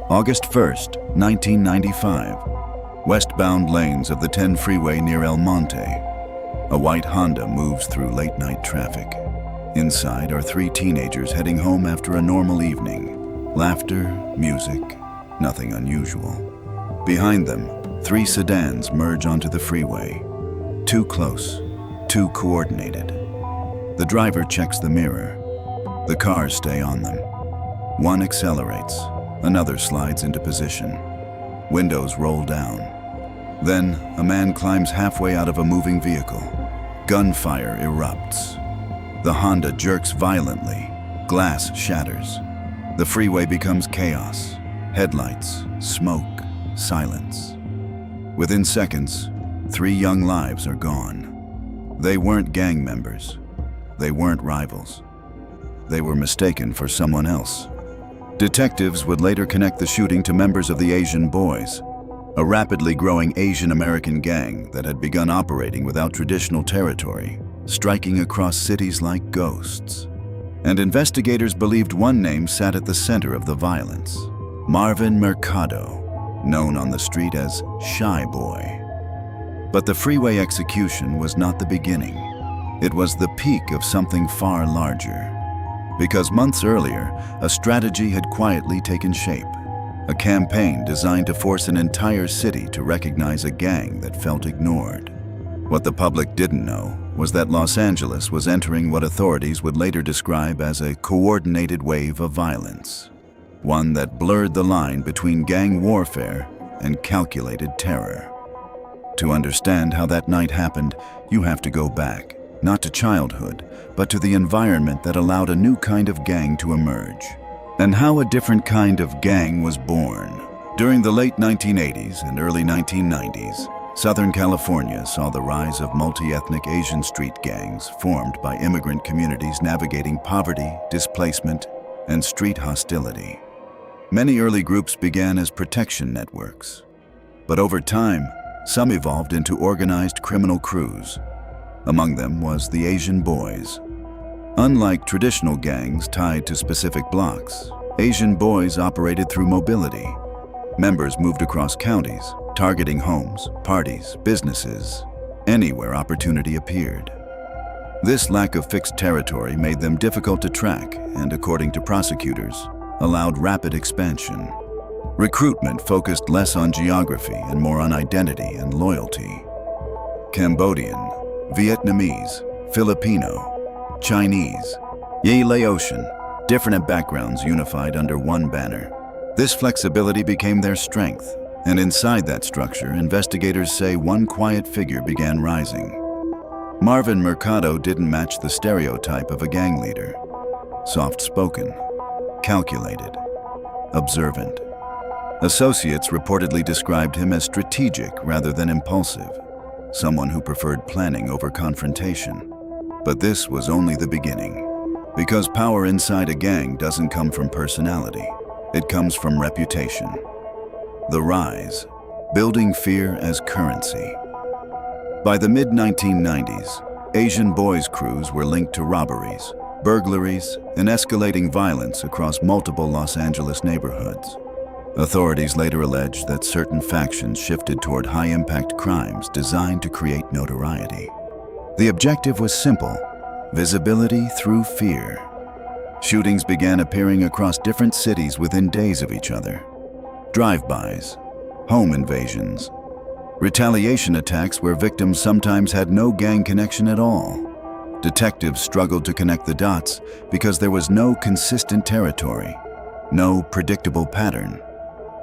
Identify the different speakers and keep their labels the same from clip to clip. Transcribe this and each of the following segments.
Speaker 1: August 1st, 1995. Westbound lanes of the 10 freeway near El Monte. A white Honda moves through late-night traffic. Inside are three teenagers heading home after a normal evening. Laughter, music, nothing unusual. Behind them, three sedans merge onto the freeway. Too close, too coordinated. The driver checks the mirror. The cars stay on them. One accelerates, another slides into position. Windows roll down. Then, a man climbs halfway out of a moving vehicle. Gunfire erupts. The Honda jerks violently. Glass shatters. The freeway becomes chaos. Headlights, smoke, silence. Within seconds, three young lives are gone. They weren't gang members. They weren't rivals. They were mistaken for someone else. Detectives would later connect the shooting to members of the Asian Boys, a rapidly growing Asian American gang that had begun operating without traditional territory, striking across cities like ghosts. And investigators believed one name sat at the center of the violence: Marvin Mercado, known on the street as Shy Boy. But the freeway execution was not the beginning. It was the peak of something far larger. Because months earlier, a strategy had quietly taken shape. A campaign designed to force an entire city to recognize a gang that felt ignored. What the public didn't know was that Los Angeles was entering what authorities would later describe as a coordinated wave of violence. One that blurred the line between gang warfare and calculated terror. To understand how that night happened, you have to go back, not to childhood, but to the environment that allowed a new kind of gang to emerge. And how a different kind of gang was born. During the late 1980s and early 1990s, Southern California saw the rise of multi-ethnic Asian street gangs formed by immigrant communities navigating poverty, displacement, and street hostility. Many early groups began as protection networks. But over time, some evolved into organized criminal crews. Among them was the Asian Boys. Unlike traditional gangs tied to specific blocks, Asian Boys operated through mobility. Members moved across counties, targeting homes, parties, businesses, anywhere opportunity appeared. This lack of fixed territory made them difficult to track and, according to prosecutors, allowed rapid expansion. Recruitment focused less on geography and more on identity and loyalty. Cambodian, Vietnamese, Filipino, Chinese, Laotian, different backgrounds unified under one banner. This flexibility became their strength, and inside that structure, investigators say one quiet figure began rising. Marvin Mercado didn't match the stereotype of a gang leader. Soft-spoken, calculated, observant. Associates reportedly described him as strategic rather than impulsive, someone who preferred planning over confrontation. But this was only the beginning, because power inside a gang doesn't come from personality, it comes from reputation. The rise, building fear as currency. By the mid-1990s, Asian Boys crews were linked to robberies, burglaries, and escalating violence across multiple Los Angeles neighborhoods. Authorities later alleged that certain factions shifted toward high-impact crimes designed to create notoriety. The objective was simple: visibility through fear. Shootings began appearing across different cities within days of each other. Drive-bys, home invasions, retaliation attacks where victims sometimes had no gang connection at all. Detectives struggled to connect the dots because there was no consistent territory, no predictable pattern.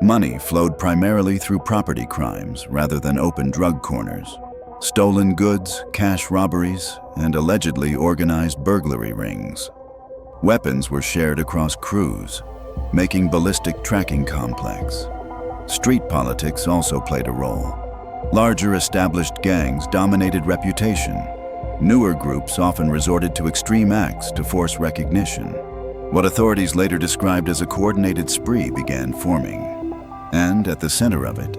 Speaker 1: Money flowed primarily through property crimes rather than open drug corners. Stolen goods, cash robberies, and allegedly organized burglary rings. Weapons were shared across crews, making ballistic tracking complex. Street politics also played a role. Larger established gangs dominated reputation. Newer groups often resorted to extreme acts to force recognition. What authorities later described as a coordinated spree began forming. And at the center of it,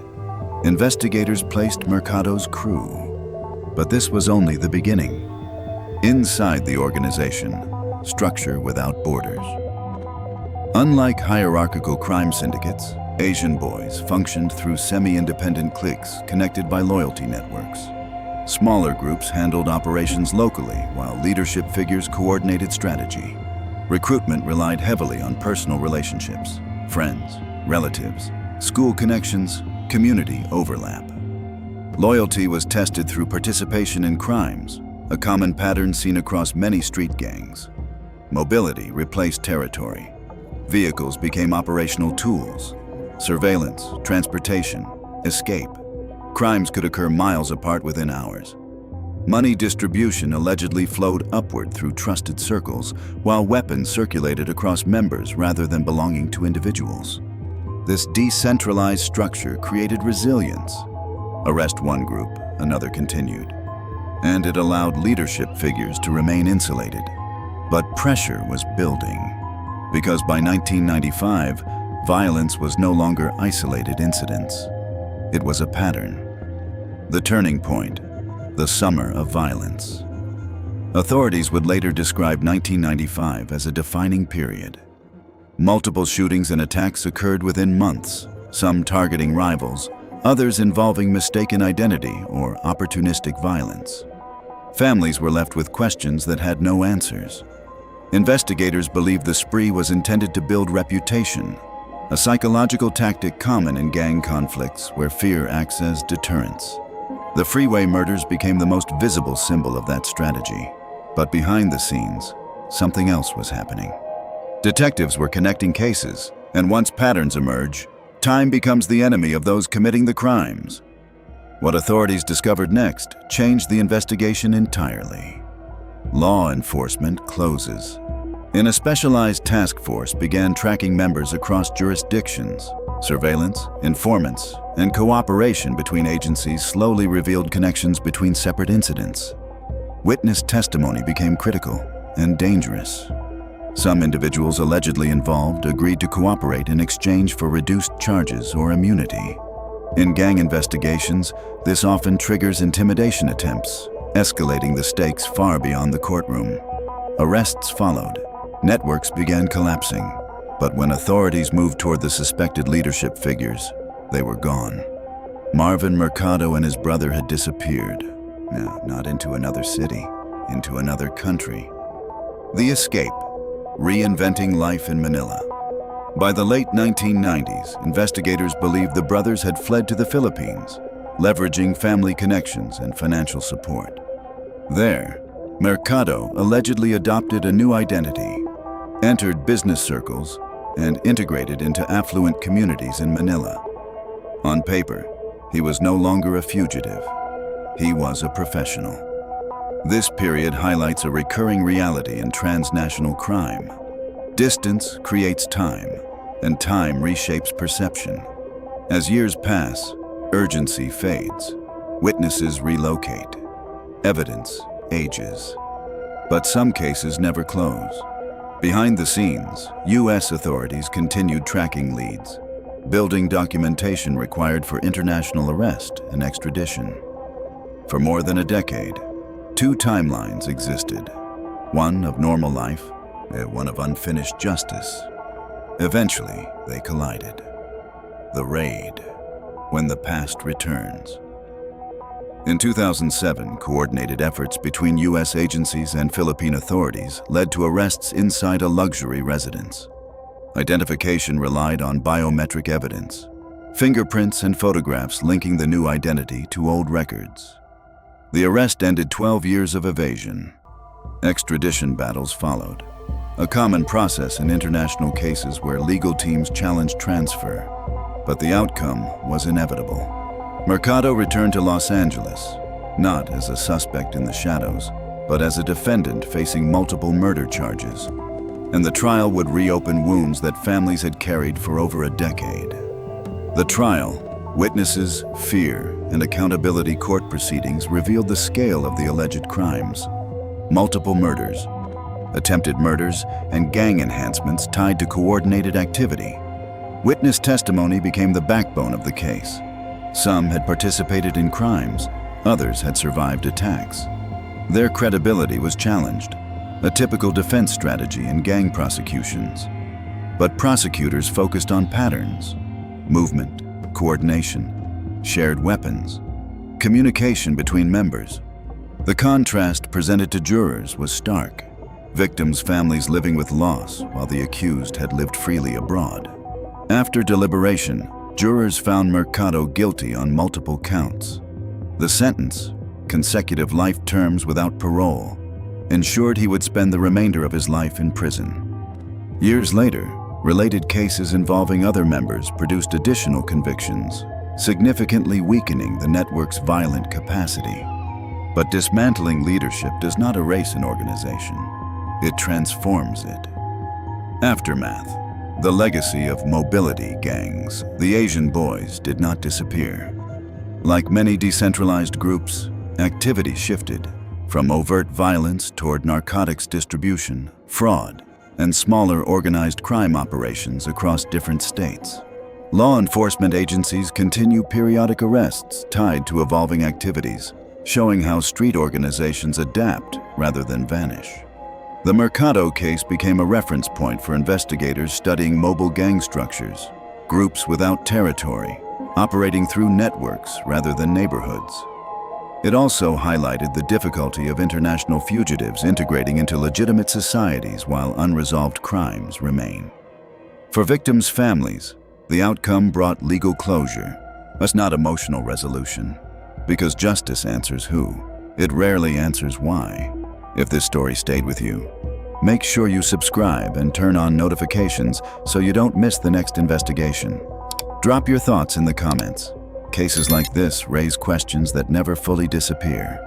Speaker 1: investigators placed Mercado's crew. But this was only the beginning. Inside the organization, structure without borders. Unlike hierarchical crime syndicates, Asian boys functioned through semi-independent cliques connected by loyalty networks. Smaller groups handled operations locally, while leadership figures coordinated strategy. Recruitment relied heavily on personal relationships, friends, relatives, school connections, community overlap. Loyalty was tested through participation in crimes, a common pattern seen across many street gangs. Mobility replaced territory. Vehicles became operational tools. Surveillance, transportation, escape. Crimes could occur miles apart within hours. Money distribution allegedly flowed upward through trusted circles, while weapons circulated across members rather than belonging to individuals. This decentralized structure created resilience. Arrest one group, another continued. And it allowed leadership figures to remain insulated. But pressure was building. Because by 1995, violence was no longer isolated incidents. It was a pattern. The turning point, the summer of violence. Authorities would later describe 1995 as a defining period. Multiple shootings and attacks occurred within months, some targeting rivals, others involving mistaken identity or opportunistic violence. Families were left with questions that had no answers. Investigators believed the spree was intended to build reputation, a psychological tactic common in gang conflicts where fear acts as deterrence. The freeway murders became the most visible symbol of that strategy. But behind the scenes, something else was happening. Detectives were connecting cases, and once patterns emerge, time becomes the enemy of those committing the crimes. What authorities discovered next changed the investigation entirely. Law enforcement closes. A specialized task force began tracking members across jurisdictions. Surveillance, informants, and cooperation between agencies slowly revealed connections between separate incidents. Witness testimony became critical and dangerous. Some individuals allegedly involved agreed to cooperate in exchange for reduced charges or immunity. In gang investigations, this often triggers intimidation attempts, escalating the stakes far beyond the courtroom. Arrests followed. Networks began collapsing. But when authorities moved toward the suspected leadership figures, they were gone. Marvin Mercado and his brother had disappeared. No, not into another city, into another country. The escape, reinventing life in Manila. By the late 1990s, investigators believed the brothers had fled to the Philippines, leveraging family connections and financial support. There, Mercado allegedly adopted a new identity, entered business circles, and integrated into affluent communities in Manila. On paper, he was no longer a fugitive. He was a professional. This period highlights a recurring reality in transnational crime. Distance creates time, and time reshapes perception. As years pass, urgency fades. Witnesses relocate. Evidence ages. But some cases never close. Behind the scenes, U.S. authorities continued tracking leads, building documentation required for international arrest and extradition. For more than a decade, two timelines existed, one of normal life and one of unfinished justice. Eventually, they collided. The raid, when the past returns. In 2007, coordinated efforts between U.S. agencies and Philippine authorities led to arrests inside a luxury residence. Identification relied on biometric evidence, fingerprints and photographs linking the new identity to old records. The arrest ended 12 years of evasion. Extradition battles followed, a common process in international cases where legal teams challenged transfer. But the outcome was inevitable. Mercado returned to Los Angeles, not as a suspect in the shadows, but as a defendant facing multiple murder charges. And the trial would reopen wounds that families had carried for over a decade. The trial, witnesses, fear, and accountability court proceedings revealed the scale of the alleged crimes. Multiple murders, attempted murders, and gang enhancements tied to coordinated activity. Witness testimony became the backbone of the case. Some had participated in crimes, others had survived attacks. Their credibility was challenged, a typical defense strategy in gang prosecutions. But prosecutors focused on patterns. movement, coordination, shared weapons, communication between members. The contrast presented to jurors was stark. Victims' families living with loss while the accused had lived freely abroad. After deliberation, jurors found Mercado guilty on multiple counts. The sentence, consecutive life terms without parole, ensured he would spend the remainder of his life in prison. Years later, related cases involving other members produced additional convictions, significantly weakening the network's violent capacity. But dismantling leadership does not erase an organization. It transforms it. Aftermath. The legacy of mobility gangs, the Asian boys, did not disappear. Like many decentralized groups, activity shifted from overt violence toward narcotics distribution, fraud, and smaller organized crime operations across different states. Law enforcement agencies continue periodic arrests tied to evolving activities, showing how street organizations adapt rather than vanish. The Mercado case became a reference point for investigators studying mobile gang structures, groups without territory, operating through networks rather than neighborhoods. It also highlighted the difficulty of international fugitives integrating into legitimate societies while unresolved crimes remain. For victims' families, the outcome brought legal closure, but not emotional resolution. Because justice answers who, it rarely answers why. If this story stayed with you, make sure you subscribe and turn on notifications so you don't miss the next investigation. Drop your thoughts in the comments. Cases like this raise questions that never fully disappear.